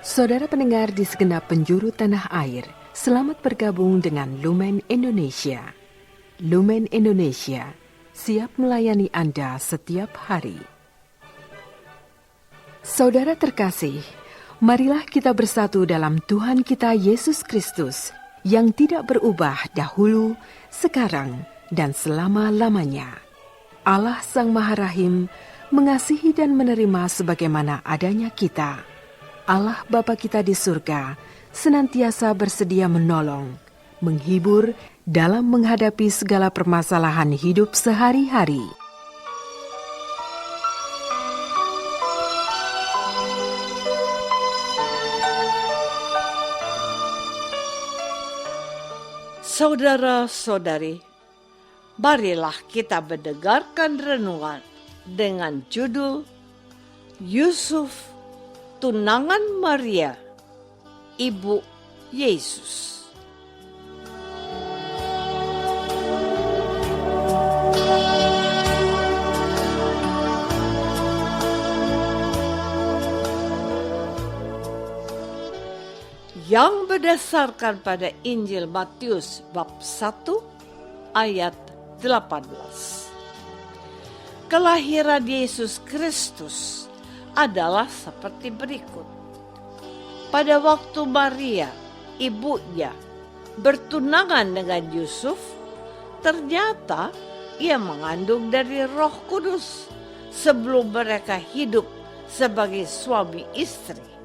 Saudara pendengar di segenap penjuru tanah air, selamat bergabung dengan Lumen Indonesia. Lumen Indonesia siap melayani Anda setiap hari. Saudara terkasih, marilah kita bersatu dalam Tuhan kita Yesus Kristus yang tidak berubah dahulu, sekarang, dan selama-lamanya. Allah Sang Maha Rahim mengasihi dan menerima sebagaimana adanya kita. Allah Bapa kita di surga senantiasa bersedia menolong, menghibur dalam menghadapi segala permasalahan hidup sehari-hari. Saudara-saudari, marilah kita mendengarkan renungan dengan judul Yusuf, Tunangan Maria, Ibu Yesus. Yang berdasarkan pada Injil Matius bab 1 ayat 18. Kelahiran Yesus Kristus adalah seperti berikut. Pada waktu Maria, ibunya, bertunangan dengan Yusuf, ternyata ia mengandung dari Roh Kudus sebelum mereka hidup sebagai suami istri.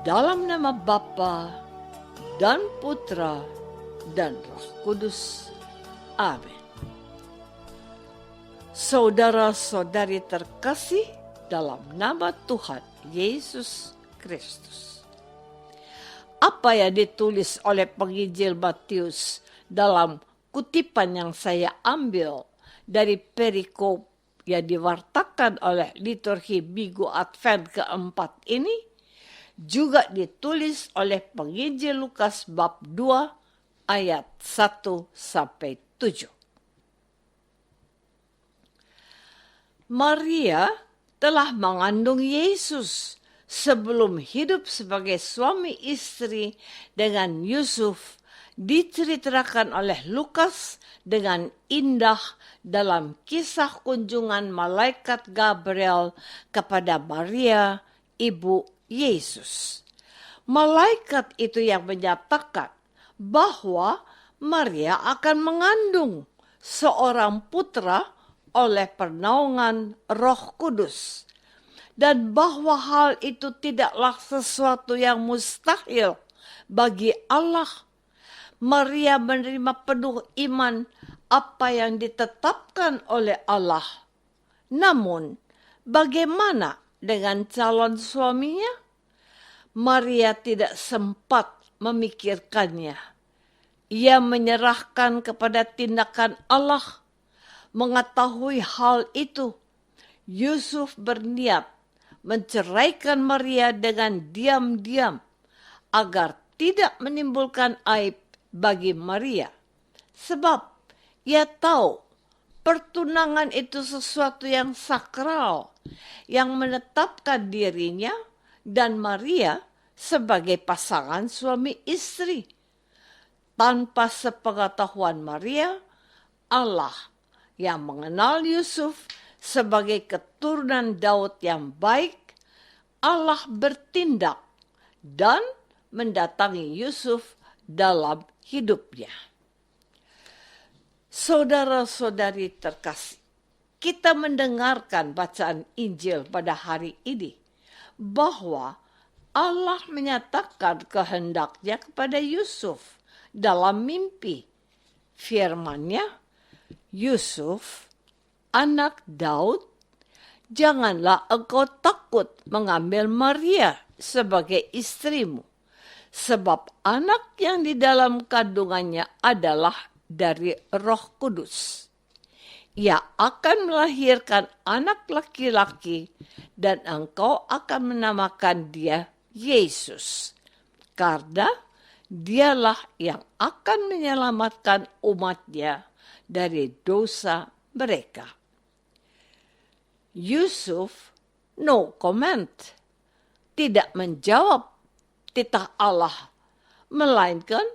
Dalam nama Bapa dan Putra dan Roh Kudus. Amin. Saudara-saudari terkasih dalam nama Tuhan Yesus Kristus. Apa yang ditulis oleh penginjil Matius dalam kutipan yang saya ambil dari perikop yang diwartakan oleh liturgi Minggu Advent keempat ini, juga ditulis oleh penginjil Lukas bab 2 ayat 1-7. Maria telah mengandung Yesus sebelum hidup sebagai suami istri dengan Yusuf, diceritakan oleh Lukas dengan indah dalam kisah kunjungan malaikat Gabriel kepada Maria, ibu Yesus. Malaikat itu yang menyatakan bahwa Maria akan mengandung seorang putra oleh pernaungan Roh Kudus, dan bahwa hal itu tidaklah sesuatu yang mustahil bagi Allah. Maria menerima penuh iman apa yang ditetapkan oleh Allah. Namun, bagaimana dengan calon suaminya? Maria tidak sempat memikirkannya. Ia menyerahkan kepada tindakan Allah. Mengetahui hal itu, Yusuf berniat menceraikan Maria dengan diam-diam agar tidak menimbulkan aib bagi Maria. Sebab ia tahu pertunangan itu sesuatu yang sakral yang menetapkan dirinya dan Maria sebagai pasangan suami istri. Tanpa sepengetahuan Maria, Allah yang mengenal Yusuf sebagai keturunan Daud yang baik, Allah bertindak dan mendatangi Yusuf dalam hidupnya. Saudara-saudari terkasih, kita mendengarkan bacaan Injil pada hari ini bahwa Allah menyatakan kehendaknya kepada Yusuf dalam mimpi. Firman-Nya, Yusuf, anak Daud, janganlah engkau takut mengambil Maria sebagai istrimu, sebab anak yang di dalam kandungannya adalah dari Roh Kudus. Ia akan melahirkan anak laki-laki dan engkau akan menamakan dia Yesus, karena dialah yang akan menyelamatkan umatnya dari dosa mereka. Yusuf no comment, tidak menjawab titah Allah, melainkan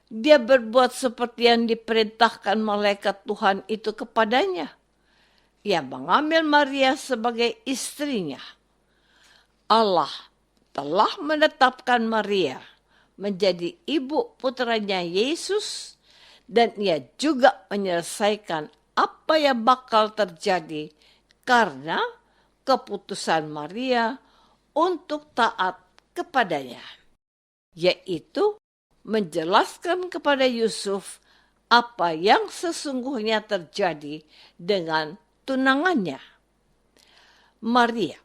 dia berbuat seperti yang diperintahkan malaikat Tuhan itu kepadanya. Ia mengambil Maria sebagai istrinya. Allah telah menetapkan Maria menjadi ibu putranya Yesus, dan ia juga menyelesaikan apa yang bakal terjadi karena keputusan Maria untuk taat kepadanya, yaitu menjelaskan kepada Yusuf apa yang sesungguhnya terjadi dengan tunangannya. Maria.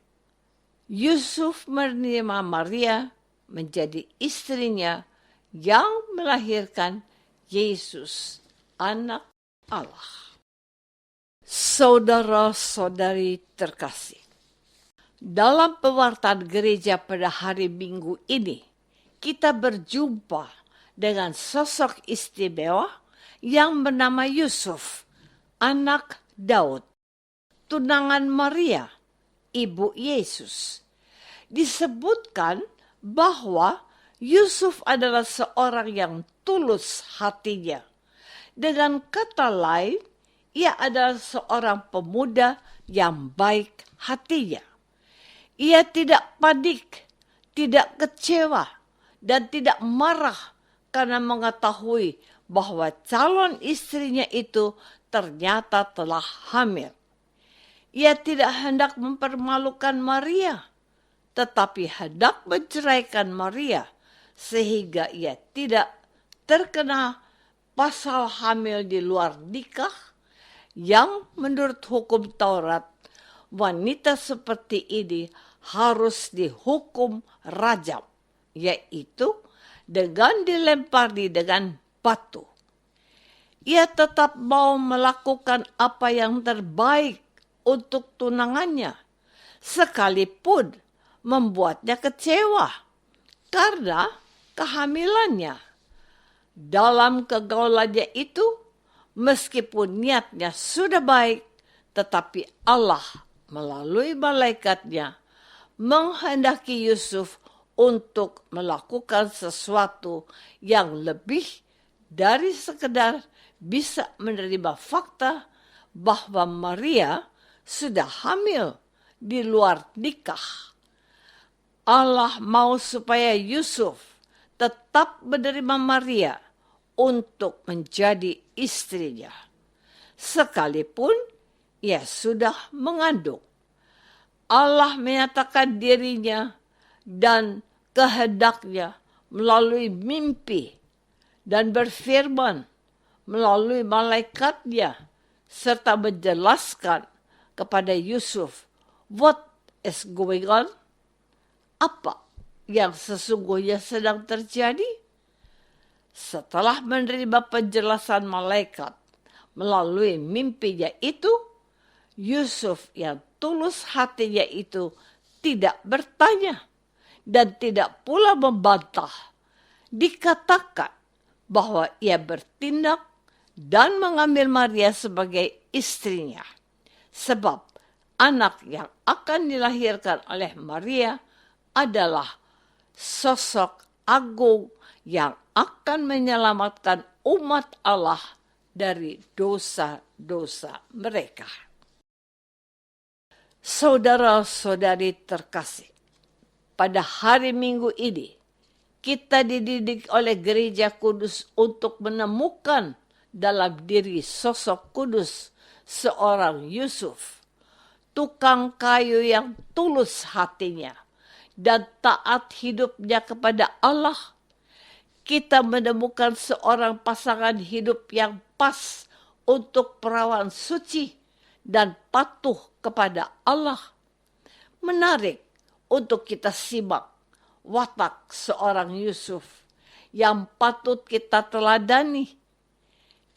Yusuf menerima Maria menjadi istrinya yang melahirkan Yesus, anak Allah. Saudara-saudari terkasih, dalam pewartaan gereja pada hari Minggu ini, kita berjumpa dengan sosok istimewa yang bernama Yusuf, anak Daud, tunangan Maria, ibu Yesus. Disebutkan bahwa Yusuf adalah seorang yang tulus hatinya. Dengan kata lain, ia adalah seorang pemuda yang baik hatinya. Ia tidak panik, tidak kecewa, dan tidak marah karena mengetahui bahwa calon istrinya itu ternyata telah hamil. Ia tidak hendak mempermalukan Maria, tetapi hendak menceraikan Maria sehingga ia tidak terkena pasal hamil di luar nikah yang menurut hukum Taurat, wanita seperti ini harus dihukum rajam, yaitu dengan dilempari dengan batu. Ia tetap mau melakukan apa yang terbaik untuk tunangannya, sekalipun membuatnya kecewa karena kehamilannya. Dalam kegaulannya itu, meskipun niatnya sudah baik, tetapi Allah melalui malaikatnya menghendaki Yusuf untuk melakukan sesuatu yang lebih dari sekedar bisa menerima fakta bahwa Maria sudah hamil di luar nikah. Allah mau supaya Yusuf tetap menerima Maria untuk menjadi istrinya, sekalipun ia sudah mengandung. Allah menyatakan dirinya dan kehendaknya melalui mimpi dan berfirman melalui malaikatnya, serta menjelaskan kepada Yusuf what is going on, apa yang sesungguhnya sedang terjadi. Setelah menerima penjelasan malaikat melalui mimpinya itu, Yusuf yang tulus hatinya itu tidak bertanya dan tidak pula membantah. Dikatakan bahwa ia bertindak dan mengambil Maria sebagai istrinya, sebab anak yang akan dilahirkan oleh Maria adalah sosok agung yang akan menyelamatkan umat Allah dari dosa-dosa mereka. Saudara-saudari terkasih, pada hari Minggu ini kita dididik oleh Gereja Kudus untuk menemukan dalam diri sosok kudus seorang Yusuf, tukang kayu yang tulus hatinya dan taat hidupnya kepada Allah. Kita menemukan seorang pasangan hidup yang pas untuk perawan suci dan patuh kepada Allah. Menarik untuk kita simak watak seorang Yusuf yang patut kita teladani.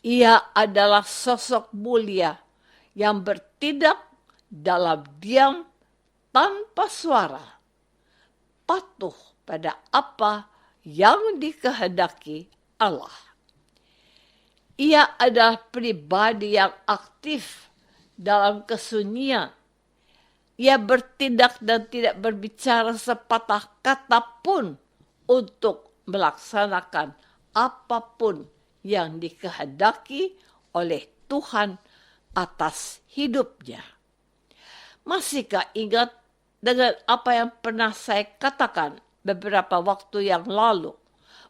Ia adalah sosok mulia yang bertindak dalam diam tanpa suara, patuh pada apa yang dikehendaki Allah. Ia adalah pribadi yang aktif dalam kesunyian. Ia bertindak dan tidak berbicara sepatah kata pun untuk melaksanakan apapun yang dikehendaki oleh Tuhan atas hidupnya. Masihkah ingat dengan apa yang pernah saya katakan beberapa waktu yang lalu,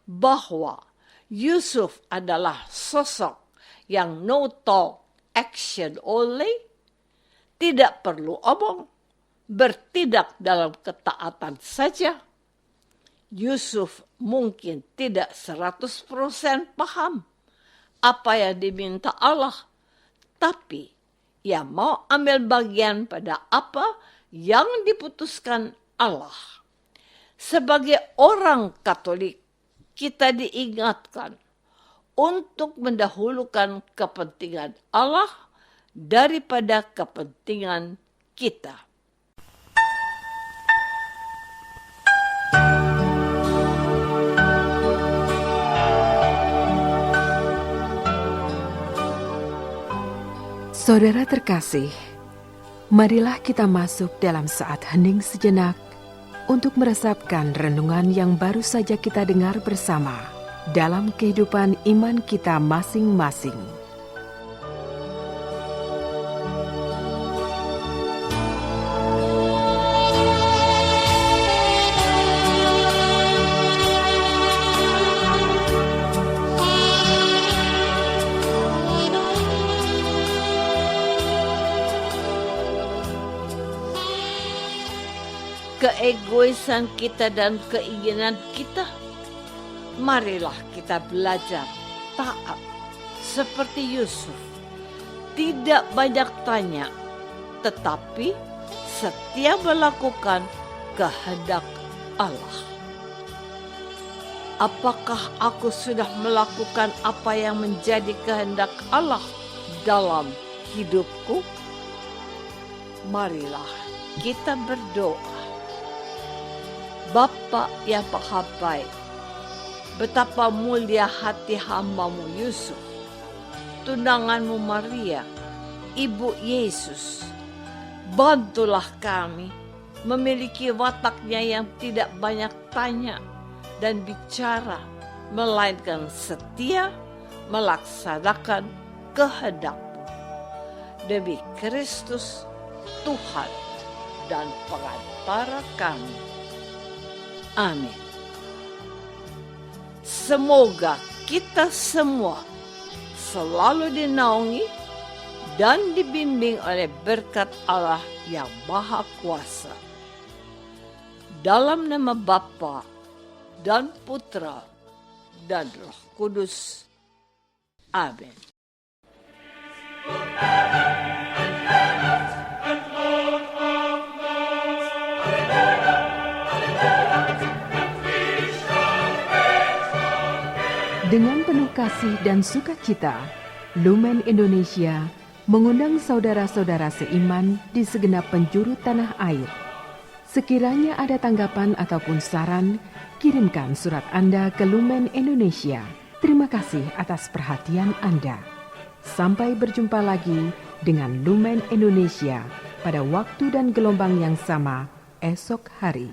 bahwa Yusuf adalah sosok yang no talk, action only, tidak perlu omong, bertindak dalam ketaatan saja. Yusuf mungkin tidak 100% paham apa yang diminta Allah, tapi ia mau ambil bagian pada apa yang diputuskan Allah. Sebagai orang Katolik, kita diingatkan untuk mendahulukan kepentingan Allah daripada kepentingan kita. Saudara terkasih, marilah kita masuk dalam saat hening sejenak untuk meresapkan renungan yang baru saja kita dengar bersama dalam kehidupan iman kita masing-masing. Keegoisan kita dan keinginan kita, marilah kita belajar taat seperti Yusuf. Tidak banyak tanya, tetapi setia melakukan kehendak Allah. Apakah aku sudah melakukan apa yang menjadi kehendak Allah dalam hidupku? Marilah kita berdoa. Bapa yang Maha Baik, betapa mulia hati hamba-Mu Yusuf, tunangan-Mu Maria, Ibu Yesus. Bantulah kami memiliki wataknya yang tidak banyak tanya dan bicara, melainkan setia melaksanakan kehendak-Mu. Demi Kristus, Tuhan dan pengantara kami. Amin. Semoga kita semua selalu dinaungi dan dibimbing oleh berkat Allah yang Maha Kuasa. Dalam nama Bapa dan Putra dan Roh Kudus. Amin. Dengan penuh kasih dan sukacita, Lumen Indonesia mengundang saudara-saudara seiman di segenap penjuru tanah air. Sekiranya ada tanggapan ataupun saran, kirimkan surat Anda ke Lumen Indonesia. Terima kasih atas perhatian Anda. Sampai berjumpa lagi dengan Lumen Indonesia pada waktu dan gelombang yang sama esok hari.